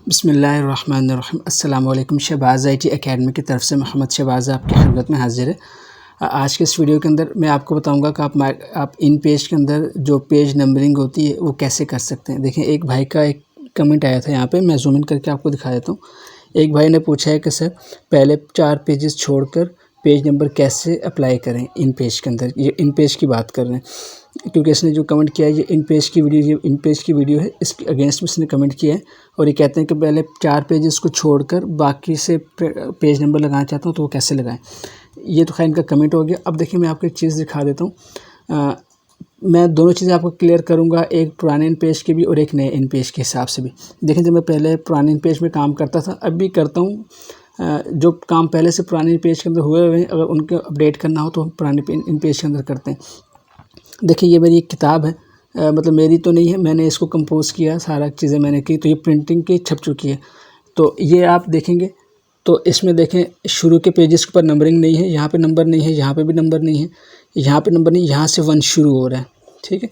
बिस्मिल्लाहिर्रहमानिर्रहीम। अस्सलाम वालेकुम। शहबाज़ IT एकेडमी की तरफ से मोहम्मद शहबाज़ आपकी खिदमत में हाज़िर है। आज के इस वीडियो के अंदर मैं आपको बताऊंगा कि आप इन पेज के अंदर जो पेज नंबरिंग होती है वो कैसे कर सकते हैं। देखिए, एक भाई का एक कमेंट आया था, यहाँ पे मैं जूम इन करके आपको दिखा देता हूँ। एक भाई ने पूछा है कि सर पहले 4 पेजेस छोड़कर पेज नंबर कैसे अप्लाई करें इन पेज के अंदर। ये इन पेज की बात कर रहे हैं, क्योंकि इसने जो कमेंट किया है ये इन पेज की वीडियो है, इसके अगेंस्ट में इसने कमेंट किया है। और ये कहते हैं कि पहले 4 पेजेस को छोड़कर बाकी से पेज नंबर लगाना चाहता हूँ तो वो कैसे लगाएं। ये तो खैर इनका कमेंट हो गया। अब देखिए, मैं आपको एक चीज़ दिखा देता हूँ। मैं दोनों चीज़ें आपको क्लियर करूँगा, एक पुराने इन पेज की भी और एक नए इन पेज के हिसाब से भी। देखिए, जब मैं पहले पुराने इन पेज में काम करता था, अब भी करता हूँ। जो काम पहले से पुराने पेज के अंदर हुए हुए हैं, अगर उनको अपडेट करना हो तो हम पुराने इन पेज के अंदर करते हैं। देखिए, ये मेरी एक किताब है, मतलब मेरी तो नहीं है, मैंने इसको कंपोज़ किया, सारा चीज़ें मैंने की, तो ये प्रिंटिंग की छप चुकी है। तो ये आप देखेंगे तो इसमें देखें, शुरू के पेजेस के ऊपर नंबरिंग नहीं है, यहाँ पे नंबर नहीं है, यहाँ पे भी नंबर नहीं है, यहाँ पे नंबर नहीं, यहाँ से 1 शुरू हो रहा है। ठीक है,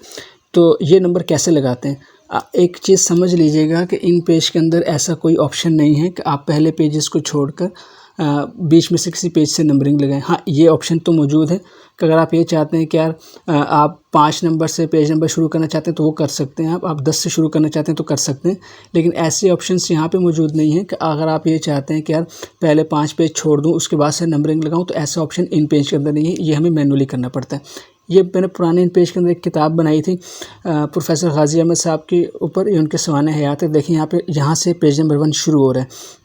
तो ये नंबर कैसे लगाते हैं। एक चीज़ समझ लीजिएगा कि इन पेज के अंदर ऐसा कोई ऑप्शन नहीं है कि आप पहले पेजेस को छोड़कर बीच में से किसी पेज से नंबरिंग लगाएं। हाँ, ये ऑप्शन तो मौजूद है कि अगर आप ये चाहते हैं कि यार आप 5 नंबर से पेज नंबर शुरू करना चाहते हैं तो वो कर सकते हैं, आप 10 से शुरू करना चाहते हैं तो कर सकते हैं। लेकिन ऐसे ऑप्शंस यहाँ पे मौजूद नहीं है कि अगर आप ये चाहते हैं कि यार पहले 5 पेज छोड़ दूँ उसके बाद से नंबरिंग लगाऊँ, तो ऐसा ऑप्शन इन पेज के अंदर नहीं है, ये हमें मैनुअली करना पड़ता है। ये मैंने पुराने इन पेज के अंदर एक किताब बनाई थी प्रोफेसर गाजी अहमद साहब के ऊपर, ये उनके सवाने हयात है। देखिए, यहाँ से पेज नंबर 1 शुरू हो रहा है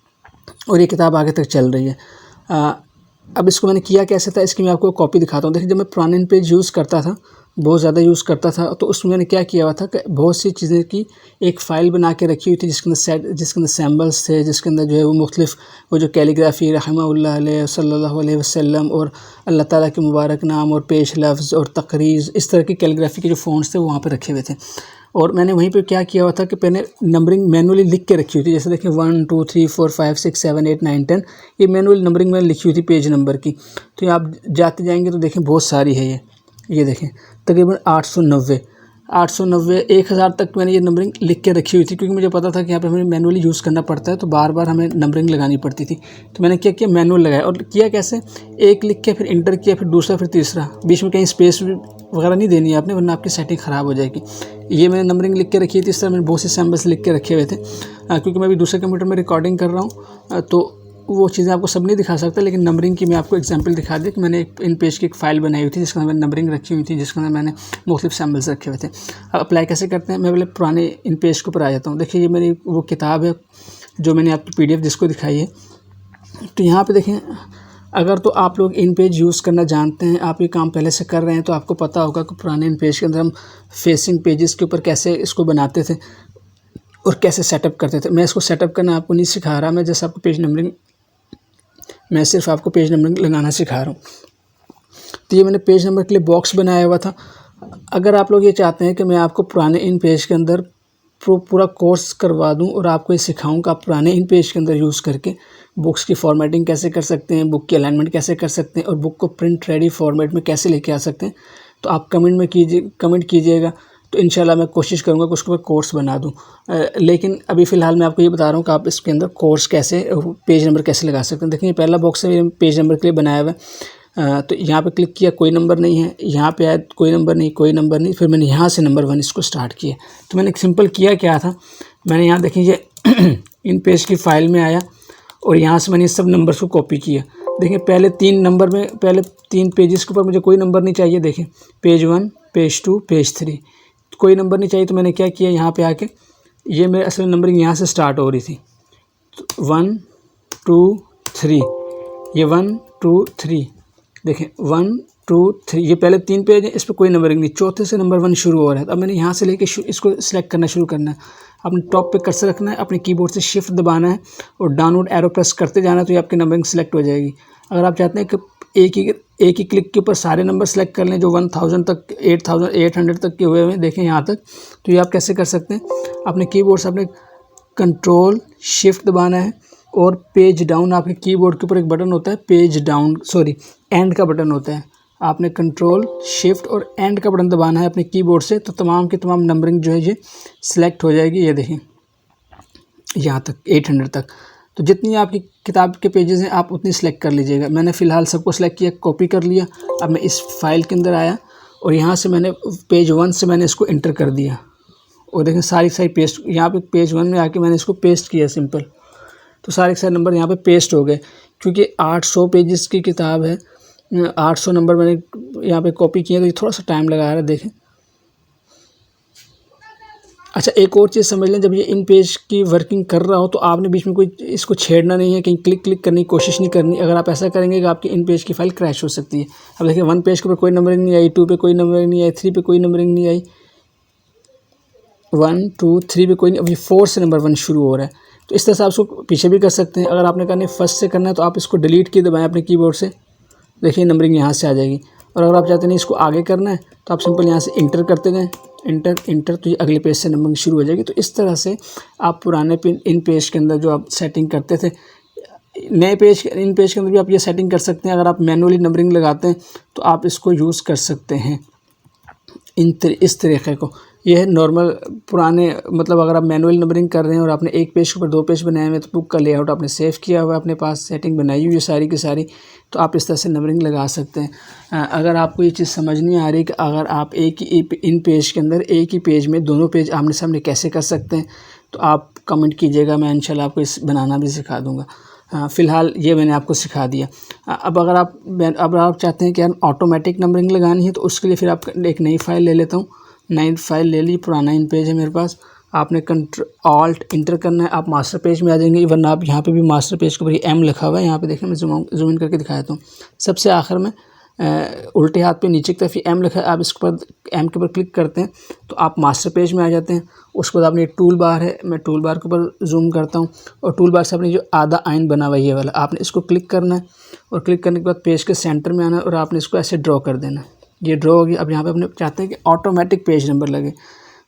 और ये किताब आगे तक चल रही है। अब इसको मैंने किया कैसे था, इसकी मैं आपको कॉपी दिखाता हूँ। देखिए, जब मैं पुराने पेज यूज़ करता था, बहुत ज़्यादा यूज़ करता था, तो उसमें मैंने क्या किया हुआ था कि बहुत सी चीज़ें की एक फ़ाइल बना के रखी हुई थी, जिसके अंदर सैम्बल्स थे, जिसके अंदर जो है वो मुख्तलिफ वो जो कैलीग्राफी रहमतुल्लाह अलैह सल्लल्लाहु अलैहि वसल्लम और अल्लाह ताला के मुबारक नाम और पेश लफ्ज़ और तकरीज़, इस तरह की कैलीग्राफी के जो फ़ॉन्ट्स थे वो वहाँ पर रखे हुए थे। और मैंने वहीं पे क्या किया हुआ था कि मैंने नंबरिंग मैनुअली लिख के रखी हुई थी। जैसे देखिए 1 2 3 4 5 6 7 8 9 10, ये मैनुअल नंबरिंग मैंने लिखी हुई थी पेज नंबर की। तो ये आप जाते जाएंगे तो देखें बहुत सारी है ये देखें तकरीबन 890 1000 तक मैंने ये नंबरिंग लिख के रखी हुई थी, क्योंकि मुझे पता था कि यहाँ पे हमें मैनुअली यूज़ करना पड़ता है, तो बार बार हमें नंबरिंग लगानी पड़ती थी। तो मैंने क्या किया, मैनुअल लगाया। और किया कैसे, एक लिख के फिर इंटर किया, फिर दूसरा, फिर तीसरा, बीच में कहीं स्पेस वगैरह नहीं देनी है आपने, वरना आपकी सेटिंग ख़राब हो जाएगी। ये मैंने नंबरिंग लिख के रखी थी। इस तरह मैंने बहुत से सैम्बल्स लिख के रखे हुए थे, क्योंकि मैं अभी दूसरे कंप्यूटर में रिकॉर्डिंग कर रहा हूँ, तो वो चीज़ें आपको सब नहीं दिखा सकता। लेकिन नंबरिंग की मैं आपको एग्जांपल दिखा दी कि मैंने इन पेज की एक फ़ाइल बनाई हुई थी, जिसके अंदर मैंने नंबरिंग रखी हुई थी, जिसके अंदर मैंने मुख्तलिफ सैम्बल्स रखे हुए थे। अब अप्लाई कैसे करते हैं, मैं पहले पुराने इन पेज के ऊपर आ जाता हूँ। देखिए, ये मेरी वो किताब है जो मैंने आपकी PDF जिसको दिखाई है। तो यहाँ पर देखें, अगर तो आप लोग इन पेज यूज़ करना जानते हैं, आप ये काम पहले से कर रहे हैं, तो आपको पता होगा कि पुराने इन पेज के अंदर हम फेसिंग पेजेस के ऊपर कैसे इसको बनाते थे और कैसे सेटअप करते थे। मैं इसको सेटअप करना आपको नहीं सिखा रहा, मैं जैसे आपको मैं सिर्फ आपको पेज नंबरिंग लगाना सिखा रहा हूँ। तो ये मैंने पेज नंबर के लिए बॉक्स बनाया हुआ था। अगर आप लोग ये चाहते हैं कि मैं आपको पुराने इन पेज के अंदर पूरा कोर्स करवा दूं और आपको ये सिखाऊं कि आप पुराने इन पेज के अंदर यूज़ करके बुक्स की फॉर्मेटिंग कैसे कर सकते हैं, बुक की अलाइनमेंट कैसे कर सकते हैं और बुक को प्रिंट रेडी फॉर्मेट में कैसे लेके आ सकते हैं, तो आप कमेंट कीजिएगा। तो इंशाल्लाह मैं कोशिश करूँगा कि उसके ऊपर कोर्स बना दूँ। लेकिन अभी फ़िलहाल मैं आपको ये बता रहा हूँ कि आप इसके अंदर कोर्स कैसे पेज नंबर कैसे लगा सकते हैं। देखिए, पहला बॉक्स है पेज नंबर के लिए बनाया हुआ है। तो यहाँ पे क्लिक किया, कोई नंबर नहीं है, यहाँ पे आया कोई नंबर नहीं, फिर मैंने यहाँ से नंबर 1 इसको स्टार्ट किया। तो मैंने सिंपल किया क्या था, मैंने यहाँ देखिए इन पेज की फ़ाइल में आया और यहाँ से मैंने सब नंबर्स को कॉपी किया। देखिए, पहले 3 नंबर में, पहले 3 पेजेस के ऊपर मुझे कोई नंबर नहीं चाहिए। देखें, पेज 1, पेज 2, पेज 3, कोई नंबर नहीं चाहिए। तो मैंने क्या किया, यहाँ पे आके ये मेरे असल नंबरिंग यहाँ से स्टार्ट हो रही थी, 1 2 3, ये 1 2 3, देखें 1 2 3, ये पहले 3 पेज हैं, इस पर कोई नंबरिंग नहीं, चौथे से नंबर 1 शुरू हो रहा है। अब मैंने यहाँ से लेके इसको सिलेक्ट करना शुरू करना है। अपने टॉप पे कर्सर रखना है, अपने कीबोर्ड से शिफ्ट दबाना है और डाउनवर्ड एरो प्रेस करते जाना है, तो ये आपकी नंबरिंग सिलेक्ट हो जाएगी। अगर आप चाहते हैं कि एक ही क्लिक के ऊपर सारे नंबर सेलेक्ट कर लें जो 1000 तक 8800 तक के हुए हैं, देखें यहाँ तक, तो ये आप कैसे कर सकते हैं, अपने कीबोर्ड से अपने कंट्रोल शिफ्ट दबाना है और पेज डाउन, आपके कीबोर्ड के ऊपर एक बटन होता है पेज डाउन, एंड का बटन होता है, आपने कंट्रोल शिफ्ट और एंड का बटन दबाना है अपने कीबोर्ड से, तो तमाम की तमाम नंबरिंग जो है ये सिलेक्ट हो जाएगी। ये देखें, यहाँ तक 800 तक। तो जितनी आपकी किताब के पेजेस हैं आप उतनी सेलेक्ट कर लीजिएगा। मैंने फ़िलहाल सबको सेलेक्ट किया, कॉपी कर लिया। अब मैं इस फाइल के अंदर आया और यहाँ से मैंने पेज 1 से मैंने इसको इंटर कर दिया और देखें सारी पेस्ट, यहाँ पे पेज 1 में आके मैंने इसको पेस्ट किया सिंपल। तो सारे नंबर यहाँ पे पेस्ट हो गए। क्योंकि 800 पेजेस की किताब है, 800 नंबर मैंने यहाँ पे कॉपी किए, तो ये थोड़ा सा टाइम लगा रहा है, देखें। अच्छा, एक और चीज़ समझ लें, जब ये इन पेज की वर्किंग कर रहा हो तो आपने बीच में कोई इसको छेड़ना नहीं है, कहीं क्लिक करने की कोशिश नहीं करनी। अगर आप ऐसा करेंगे कि आपकी इन पेज की फ़ाइल क्रैश हो सकती है। अब देखिए 1 पेज के ऊपर कोई नंबरिंग नहीं आई, 2 पे कोई नंबरिंग नहीं आई, 3 पे कोई नंबरिंग नहीं आई, 1 2 3 पे कोई नहीं, अभी 4 से नंबर 1 शुरू हो रहा है। तो इस तरह से आप उसको पीछे भी कर सकते हैं। अगर आपने करना है फर्स्ट से करना है तो आप इसको डिलीट की दबाएँ अपने कीबोर्ड से, देखिए नंबरिंग यहाँ से आ जाएगी। और अगर आप चाहते नहीं इसको आगे करना है तो आप सिंपल यहाँ से इंटर करते जाएँ, इंटर, तो ये अगले पेज से नंबरिंग शुरू हो जाएगी। तो इस तरह से आप पुराने इन पेज के अंदर जो आप सेटिंग करते थे, नए पेज इन पेज के अंदर भी आप ये सेटिंग कर सकते हैं। अगर आप मैनुअली नंबरिंग लगाते हैं तो आप इसको यूज़ कर सकते हैं इस तरीक़े को। ये है नॉर्मल पुराने, मतलब अगर आप मैनुअल नंबरिंग कर रहे हैं और आपने एक पेज के ऊपर 2 पेज बनाए हुए, तो बुक का लेआउट आपने सेव किया हुआ है अपने पास, सेटिंग बनाई हुई है सारी की सारी, तो आप इस तरह से नंबरिंग लगा सकते हैं। अगर आपको ये चीज़ समझ नहीं आ रही कि अगर आप एक ही इन पेज के अंदर एक ही पेज में दोनों पेज आमने सामने कैसे कर सकते हैं, तो आप कमेंट कीजिएगा, मैं इंशाल्लाह आपको इस बनाना भी सिखा दूँगा। फ़िलहाल ये मैंने आपको सिखा दिया। अब अगर आप चाहते हैं कि यार ऑटोमेटिक नंबरिंग लगानी है, तो उसके लिए फिर आप एक नई फ़ाइल ले लेता हूँ। नई फाइल ले ली, पुराना इन पेज है मेरे पास। आपने Alt इंटर करना है, आप मास्टर पेज में आ जाएंगे। वरना आप यहाँ पे भी मास्टर पेज के ऊपर M लिखा हुआ है, यहाँ पे देखें, मैं जूम इन करके दिखाया था। सबसे आखिर में उल्टे हाथ पे नीचे की तरफ M लिखा है, आप इसके ऊपर M के ऊपर क्लिक करते हैं तो आप मास्टर पेज में आ जाते हैं। उसके बाद आपने टूल बार है, मैं टूल बार के ऊपर जूम करता हूँ और टूल बार से आपने जो आधा आइन बना हुआ है ये वाला, आपने इसको क्लिक करना है और क्लिक करने के बाद पेज के सेंटर में आना है और आपने इसको ऐसे ड्रॉ कर देना है। ये ड्रॉ हो गया। अब यहाँ पे अपने चाहते हैं कि ऑटोमेटिक पेज नंबर लगे,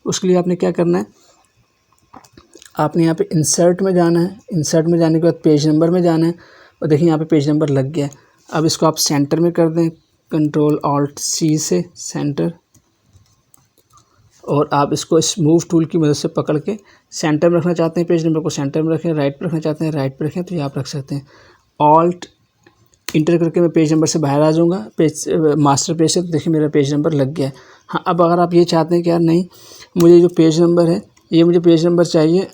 उसके लिए आपने क्या करना है, आपने यहाँ पे इंसर्ट में जाना है। इंसर्ट में जाने के बाद पेज नंबर में जाना है और देखिए यहाँ पे पेज नंबर लग गया है। अब इसको आप सेंटर में कर दें, Ctrl+Alt+C से सेंटर, और आप इसको इस मूव टूल की मदद से पकड़ के सेंटर में रखना चाहते हैं, पेज नंबर को सेंटर में रखें, राइट पर रखना चाहते हैं राइट पर रखें, तो ये आप रख सकते हैं। Alt इंटर करके मैं पेज नंबर से बाहर आ जाऊँगा, पेज मास्टर पेज से, तो देखिए मेरा पेज नंबर लग गया है। हाँ, अब अगर आप ये चाहते हैं कि यार नहीं, मुझे जो पेज नंबर है ये मुझे पेज नंबर चाहिए,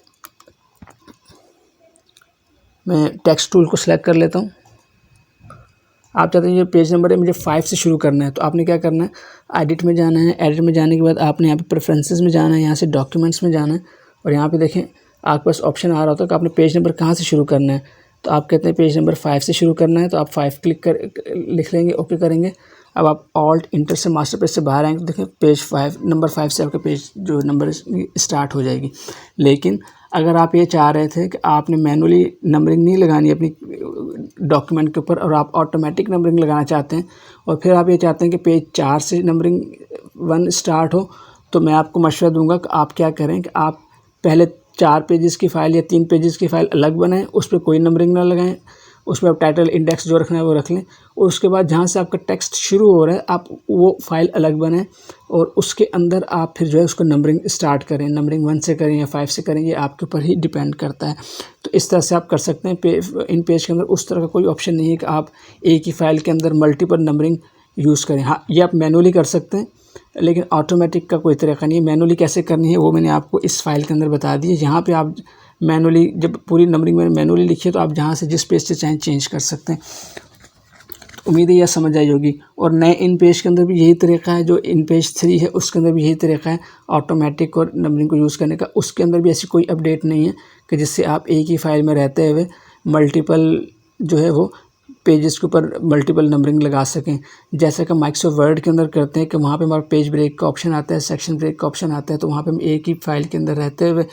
मैं टेक्स्ट टूल को सिलेक्ट कर लेता हूँ। आप चाहते हैं ये पेज नंबर है मुझे 5 से शुरू करना है, तो आपने क्या करना है, एडिट में जाना है। एडिट में जाने के बाद आपने यहाँ पे प्रेफरेंसेस में जाना है, यहाँ से डॉक्यूमेंट्स में जाना है और यहाँ पे देखें आपके पास ऑप्शन आ रहा होता है कि आपने पेज नंबर कहाँ से शुरू करना है। तो आप कहते हैं पेज नंबर 5 से शुरू करना है, तो आप 5 लिख लेंगे, ओके करेंगे। अब आप Alt इंटर से मास्टर पेज से बाहर आएंगे तो देखें पेज 5 नंबर 5 से आपका पेज जो नंबर स्टार्ट हो जाएगी। लेकिन अगर आप ये चाह रहे थे कि आपने मैनुअली नंबरिंग नहीं लगानी अपनी डॉक्यूमेंट के ऊपर और आप ऑटोमेटिक नंबरिंग लगाना चाहते हैं और फिर आप ये चाहते हैं कि पेज 4 से नंबरिंग 1 स्टार्ट हो, तो मैं आपको मशवरा दूंगा कि आप क्या करें कि आप पहले 4 पेजेस की फ़ाइल या 3 पेजेस की फ़ाइल अलग बनाएं, उस पर कोई नंबरिंग ना लगाएं, उसमें आप टाइटल इंडेक्स जो रखना है वो रख लें और उसके बाद जहाँ से आपका टेक्स्ट शुरू हो रहा है आप वो फ़ाइल अलग बनाएं और उसके अंदर आप फिर जो है उसको नंबरिंग स्टार्ट करें। नंबरिंग 1 से करें या 5 से करें, ये आपके ऊपर ही डिपेंड करता है। तो इस तरह से आप कर सकते हैं। इन पेज के अंदर उस तरह का कोई ऑप्शन नहीं है कि आप एक ही फ़ाइल के अंदर मल्टीपल नंबरिंग यूज़ करें। हाँ, ये आप मैनुअली कर सकते हैं, लेकिन ऑटोमेटिक का कोई तरीका नहीं है। मैनुअली कैसे करनी है वो मैंने आपको इस फाइल के अंदर बता दी है। यहाँ पे आप मैनुअली, जब पूरी नंबरिंग मैंने मैनुअली लिखी है तो आप जहाँ से जिस पेज से चाहें चेंज कर सकते हैं। तो उम्मीद है यह समझ आई होगी। और नए इन पेज के अंदर भी यही तरीका है, जो इन पेज 3 है उसके अंदर भी यही तरीका है ऑटोमेटिक और नंबरिंग को यूज़ करने का। उसके अंदर भी ऐसी कोई अपडेट नहीं है कि जिससे आप एक ही फाइल में रहते हुए मल्टीपल जो है वो पेजेस के ऊपर मल्टीपल नंबरिंग लगा सकें। जैसे कि माइक्रोसॉफ्ट वर्ड के अंदर करते हैं कि वहाँ पे हमारा पेज ब्रेक का ऑप्शन आता है, सेक्शन ब्रेक का ऑप्शन आता है, तो वहाँ पे हम एक ही फाइल के अंदर रहते हुए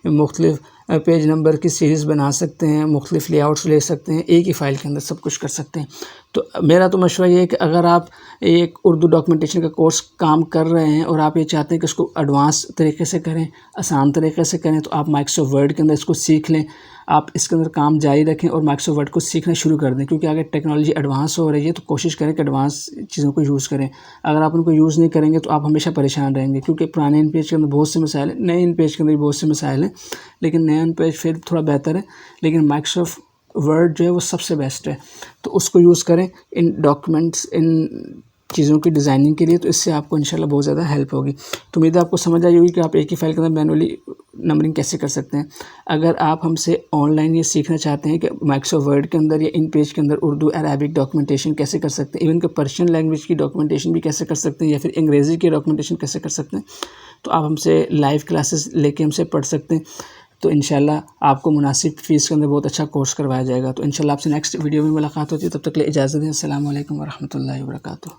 मुख्तलिफ पेज नंबर की सीरीज़ बना सकते हैं, मुख्तलिफ लेआउट्स ले सकते हैं, एक ही फ़ाइल के अंदर सब कुछ कर सकते हैं। तो मेरा तो मशवरा ये है कि अगर आप एक उर्दू डॉक्यूमेंटेशन का कोर्स काम कर रहे हैं और आप ये चाहते हैं कि उसको एडवांस तरीके से करें, आसान तरीके से करें, तो आप माइक्रोसॉफ्ट वर्ड के अंदर इसको सीख लें। आप इसके अंदर काम जारी रखें और माइक्रोसॉफ्ट वर्ड को सीखना शुरू कर दें, क्योंकि अगर टेक्नोलॉजी एडवांस हो रही है तो कोशिश करें कि एडवांस चीज़ों को यूज़ करें। अगर आप उनको यूज़ नहीं करेंगे तो आप हमेशा परेशान रहेंगे, क्योंकि पुराने इन पेज के अंदर बहुत से मसाइल हैं, नए इन पेज के अंदर भी बहुत से मसाइल हैं, लेकिन नया इन पेज फिर थोड़ा बेहतर है, लेकिन माइक्रोसॉफ्ट वर्ड जो है वो सबसे बेस्ट है। तो उसको यूज़ करें इन डॉक्यूमेंट्स, इन चीज़ों की डिज़ाइनिंग के लिए, तो इससे आपको इंशाल्लाह बहुत ज़्यादा हेल्प होगी। तो उम्मीद है आपको समझ आई होगी कि आप एक ही फाइल के अंदर मैनुअली नंबरिंग कैसे कर सकते हैं। अगर आप हमसे ऑनलाइन ये सीखना चाहते हैं कि माइक्रोसॉफ्ट वर्ड के अंदर या इन पेज के अंदर उर्दू अरबिक डॉक्यूमेंटेशन कैसे कर सकते हैं, इवन कि पर्शियन लैंग्वेज की डॉक्यूमेंटेशन भी कैसे कर सकते हैं, या फिर अंग्रेज़ी की डॉक्यूमेंटेशन कैसे कर सकते हैं, तो आप हमसे लाइव क्लासेस लेके हमसे पढ़ सकते हैं। तो इंशाल्लाह आपको मुनासिब फ़ीस के अंदर बहुत अच्छा कोर्स करवाया जाएगा। तो इंशाल्लाह आपसे नेक्स्ट वीडियो में मुलाकात होती है, तब तक के लिए इजाज़त दें। अस्सलाम वालेकुम व रहमतुल्लाहि व बरकातुहू।